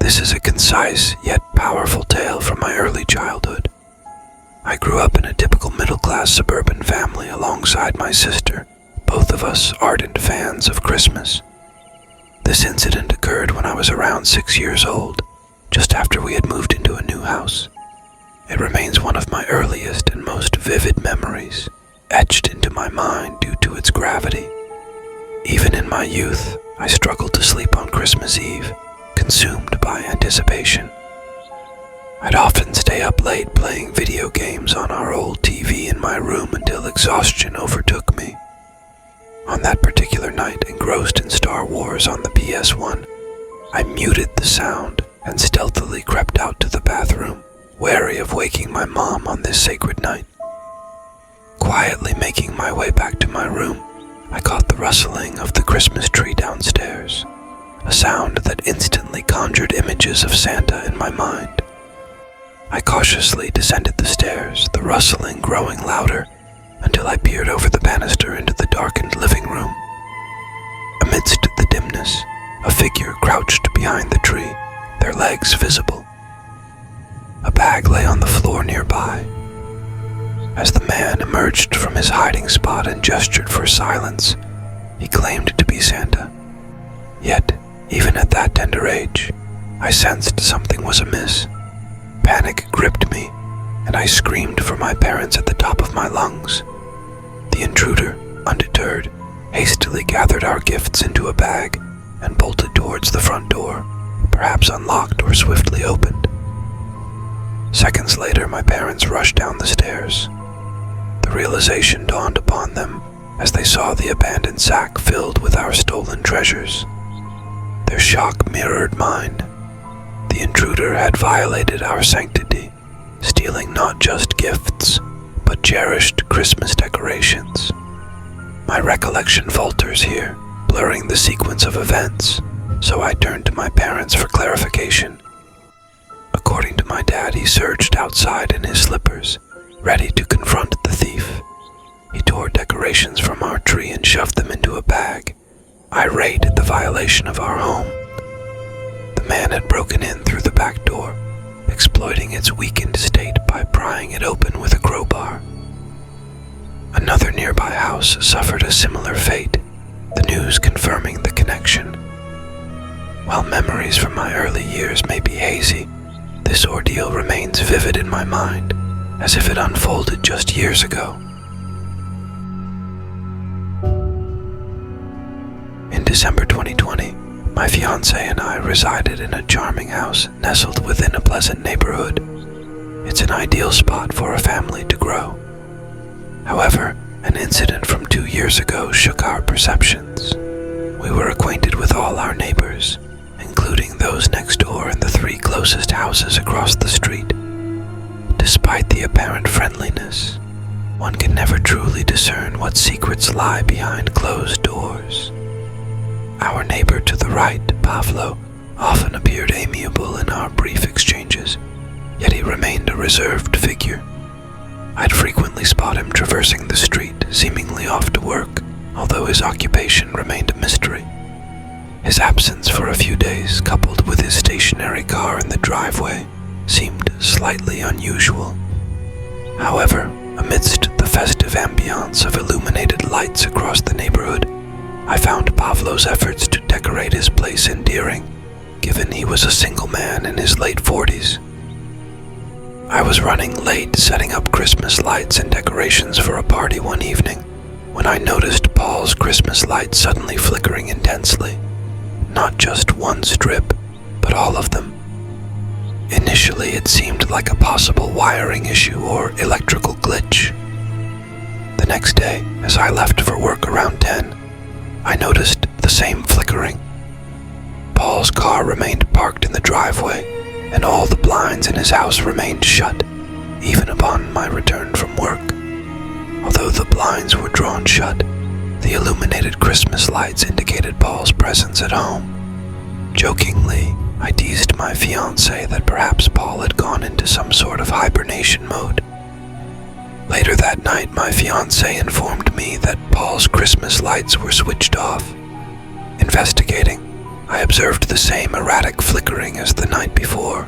This is a concise yet powerful tale from my early childhood. I grew up in a typical middle-class suburban family alongside my sister, both of us ardent fans of Christmas. This incident occurred when I was around 6 years old, just after we had moved into a new house. It remains one of my earliest and most vivid memories, etched into my mind due to its gravity. Even in my youth, I struggled to sleep on Christmas Eve, consumed by anticipation. I'd often stay up late playing video games on our old TV in my room until exhaustion overtook me. On that particular night, engrossed in Star Wars on the PS1, I muted the sound and stealthily crept out to the bathroom, wary of waking my mom on this sacred night. Quietly making my way back to my room, I caught the rustling of the Christmas tree downstairs, a sound that instantly conjured images of Santa in my mind. I cautiously descended the stairs, the rustling growing louder, until I peered over the banister into the darkened living room. Amidst the dimness, a figure crouched behind the tree, their legs visible. A bag lay on the floor nearby. As the man emerged from his hiding spot and gestured for silence, he claimed to be Santa. Yet, even at that tender age, I sensed something was amiss. Panic gripped me, and I screamed for my parents at the top of my lungs. The intruder, undeterred, hastily gathered our gifts into a bag and bolted towards the front door, perhaps unlocked or swiftly opened. Seconds later, my parents rushed down the stairs. The realization dawned upon them as they saw the abandoned sack filled with our stolen treasures. Their shock mirrored mine. The intruder had violated our sanctity, stealing not just gifts, but cherished Christmas decorations. My recollection falters here, blurring the sequence of events, so I turned to my parents for clarification. According to my dad, he surged outside in his slippers, ready to confront the thief. He tore decorations from our tree and shoved them into a bag, irate at the violation of our home. The man had broken in through the back door, exploiting its weakened state by prying it open with a crowbar. Another nearby house suffered a similar fate, the news confirming the connection. While memories from my early years may be hazy, this ordeal remains vivid in my mind, as if it unfolded just years ago. In December 2020, my fiancé and I resided in a charming house nestled within a pleasant neighborhood. It's an ideal spot for a family to grow. However, an incident from 2 years ago shook our perceptions. We were acquainted with all our neighbors, including those next door and the 3 closest houses across the street. Despite the apparent friendliness, one can never truly discern what secrets lie behind closed doors. Our neighbor to the right, Pavlo, often appeared amiable in our brief exchanges, yet he remained a reserved figure. I'd frequently spot him traversing the street, seemingly off to work, although his occupation remained a mystery. His absence for a few days, coupled with his stationary car in the driveway, seemed slightly unusual. However, amidst the festive ambiance of illuminated lights across the neighborhood, I found Pavlo's efforts to decorate his place endearing, given he was a single man in his late 40s. I was running late setting up Christmas lights and decorations for a party one evening, when I noticed Paul's Christmas lights suddenly flickering intensely. Not just one strip, but all of them. Initially, it seemed like a possible wiring issue or electrical glitch. The next day, as I left for work around 10, I noticed the same flickering. Paul's car remained parked in the driveway, and all the blinds in his house remained shut, even upon my return from work. Although the blinds were drawn shut, the illuminated Christmas lights indicated Paul's presence at home. Jokingly, I teased my fiancé that perhaps Paul had gone into some sort of hibernation mode. Later that night, my fiancé informed me that Paul's Christmas lights were switched off. Investigating, I observed the same erratic flickering as the night before.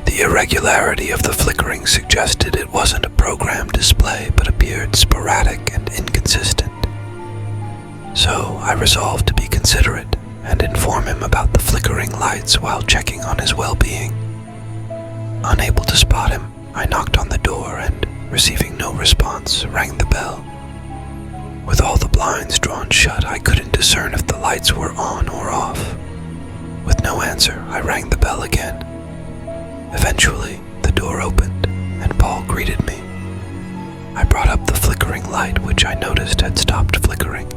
The irregularity of the flickering suggested it wasn't a programmed display but appeared sporadic and inconsistent. So I resolved to be considerate and inform him about the flickering lights while checking on his well-being. Unable to spot him, I knocked on the door and, receiving no response, rang the bell. With all the blinds drawn shut, I couldn't discern if the lights were on or off. With no answer, I rang the bell again. Eventually, the door opened, and Paul greeted me. I brought up the flickering light, which I noticed had stopped flickering.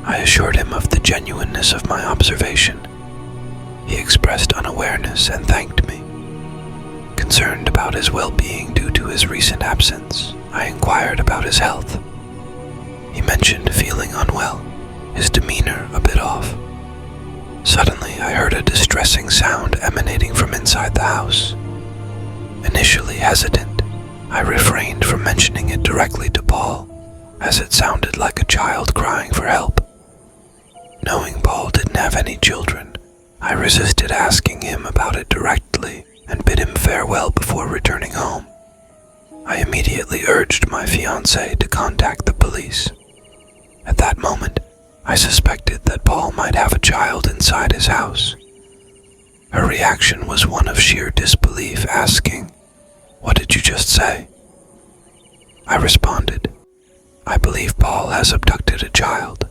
I assured him of the genuineness of my observation. He expressed unawareness and thanked me. Concerned about his well-being due to his recent absence, I inquired about his health. He mentioned feeling unwell, his demeanor a bit off. Suddenly, I heard a distressing sound emanating from inside the house. Initially hesitant, I refrained from mentioning it directly to Paul, as it sounded like a child crying for help. Knowing Paul didn't have any children, I resisted asking him about it directly and bid him farewell before returning home. I immediately urged my fiancé to contact the police. At that moment, I suspected that Paul might have a child inside his house. Her reaction was one of sheer disbelief, asking, "What did you just say?" I responded, "I believe Paul has abducted a child."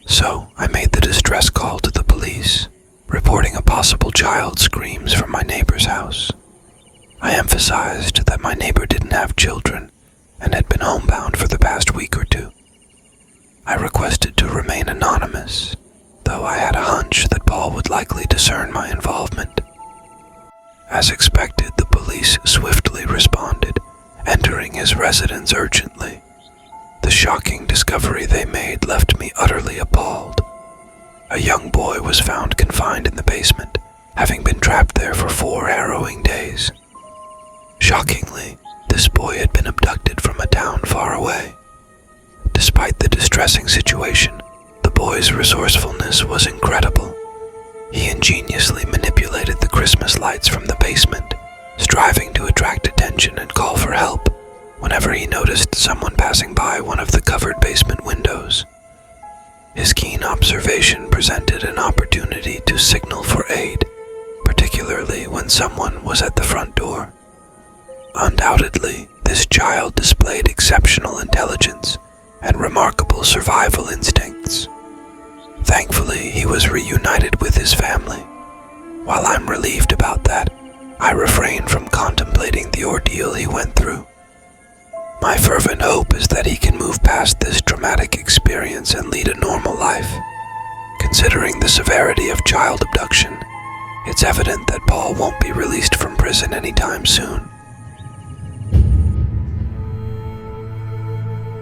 So I made the distress call to the police, reporting a possible child screams from my neighbor's house. I emphasized that my neighbor didn't have children and had been homebound for the past week or two. I requested to remain anonymous, though I had a hunch that Paul would likely discern my involvement. As expected, the police swiftly responded, entering his residence urgently. The shocking discovery they made left me utterly appalled. A young boy was found confined in the basement, having been trapped there for 4 harrowing days. Shockingly, this boy had been abducted from a town far away. Despite the distressing situation, the boy's resourcefulness was incredible. He ingeniously manipulated the Christmas lights from the basement, striving to attract attention and call for help whenever he noticed someone passing by one of the covered basement windows. His keen observation presented an opportunity to signal for aid, particularly when someone was at the front door. Undoubtedly, this child displayed exceptional intelligence and remarkable survival instincts. Thankfully, he was reunited with his family. While I'm relieved about that, I refrain from contemplating the ordeal he went through. My fervent hope is that he can move past this traumatic experience and lead a normal life. Considering the severity of child abduction, it's evident that Paul won't be released from prison anytime soon.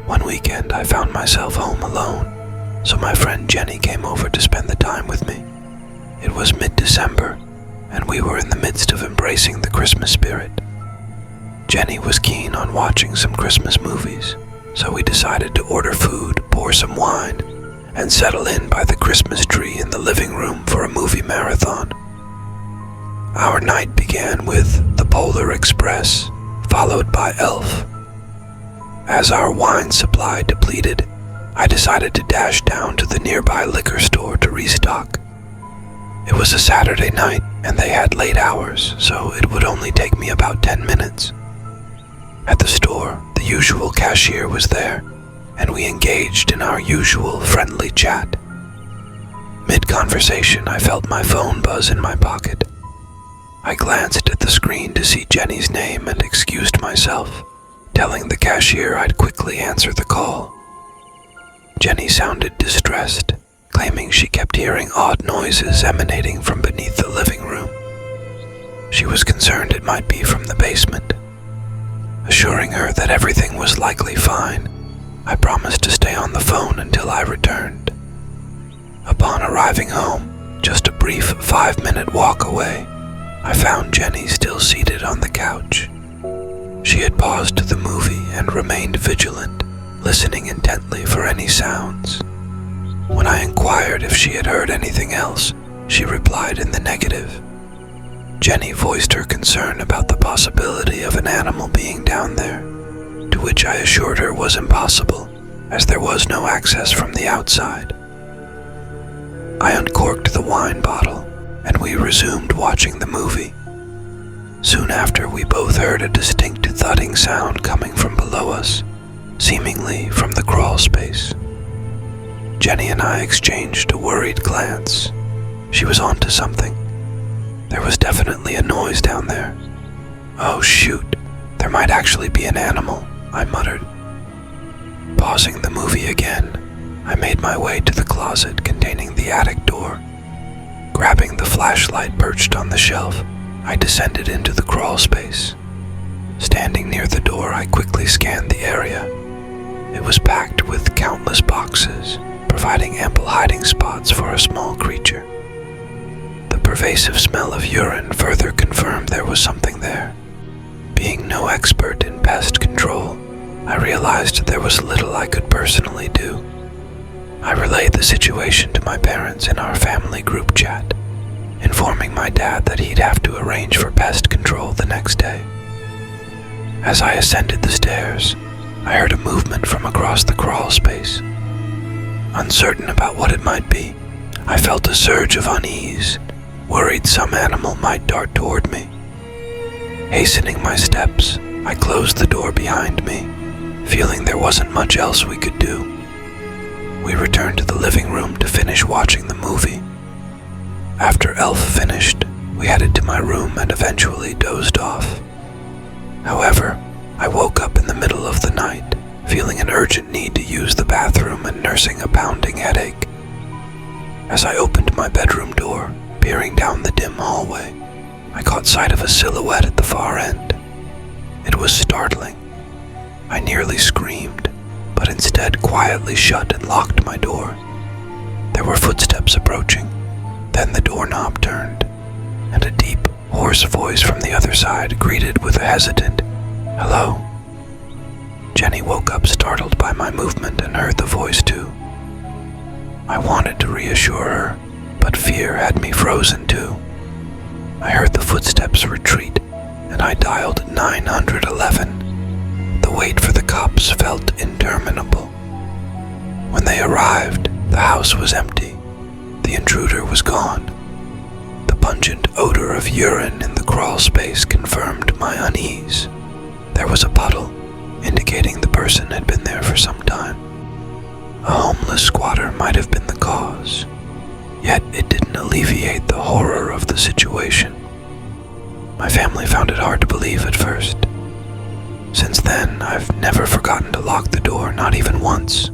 One weekend, I found myself home alone, so my friend Jenny came over to spend the time with me. It was mid-December, and we were in the midst of embracing the Christmas spirit. Jenny was keen on watching some Christmas movies, so we decided to order food, pour some wine, and settle in by the Christmas tree in the living room for a movie marathon. Our night began with The Polar Express, followed by Elf. As our wine supply depleted, I decided to dash down to the nearby liquor store to restock. It was a Saturday night, and they had late hours, so it would only take me about 10 minutes. At the store, the usual cashier was there, and we engaged in our usual friendly chat. Mid-conversation, I felt my phone buzz in my pocket. I glanced at the screen to see Jenny's name and excused myself, telling the cashier I'd quickly answer the call. Jenny sounded distressed, claiming she kept hearing odd noises emanating from beneath the living room. She was concerned it might be from the basement. Assuring her that everything was likely fine, I promised to stay on the phone until I returned. Upon arriving home, just a brief 5-minute walk away, I found Jenny still seated on the couch. She had paused the movie and remained vigilant, listening intently for any sounds. When I I inquired if she had heard anything else, she replied in the negative. Jenny voiced her concern about the possibility of an animal being down there, to which I assured her was impossible, as there was no access from the outside. I uncorked the wine bottle, and we resumed watching the movie. Soon after, we both heard a distinct thudding sound coming from below us, seemingly from the crawl space. Jenny and I exchanged a worried glance. She was onto something. There was definitely a noise down there. "Oh shoot, there might actually be an animal," I muttered. Pausing the movie again, I made my way to the closet containing the attic door. Grabbing the flashlight perched on the shelf, I descended into the crawl space. Standing near the door, I quickly scanned the area. It was packed with countless boxes, providing ample hiding spots for a small creature. The pervasive smell of urine further confirmed there was something there. Being no expert in pest control, I realized there was little I could personally do. I relayed the situation to my parents in our family group chat, informing my dad that he'd have to arrange for pest control the next day. As I ascended the stairs, I heard a movement from across the crawl space. Uncertain about what it might be, I felt a surge of unease, worried some animal might dart toward me. Hastening my steps, I closed the door behind me, feeling there wasn't much else we could do. We returned to the living room to finish watching the movie. After Elf finished, we headed to my room and eventually dozed off. However, I woke up in the middle of the night, feeling an urgent need to use the bathroom and nursing a pounding headache. As I opened my bedroom door, peering down the dim hallway, I caught sight of a silhouette at the far end. It was startling. I nearly screamed, but instead quietly shut and locked my door. There were footsteps approaching, then the doorknob turned, and a deep, hoarse voice from the other side greeted with a hesitant, "Hello." Jenny woke up startled by my movement and heard the voice too. I wanted to reassure her, but fear had me frozen too. I heard the footsteps retreat, and I dialed 911. The wait for the cops felt interminable. When they arrived, the house was empty. The intruder was gone. The pungent odor of urine in the crawl space confirmed my unease. There was a puddle, indicating the person had been there for some time. A homeless squatter might have been the cause, yet it didn't alleviate the horror of the situation. My family found it hard to believe at first. Since then, I've never forgotten to lock the door, not even once.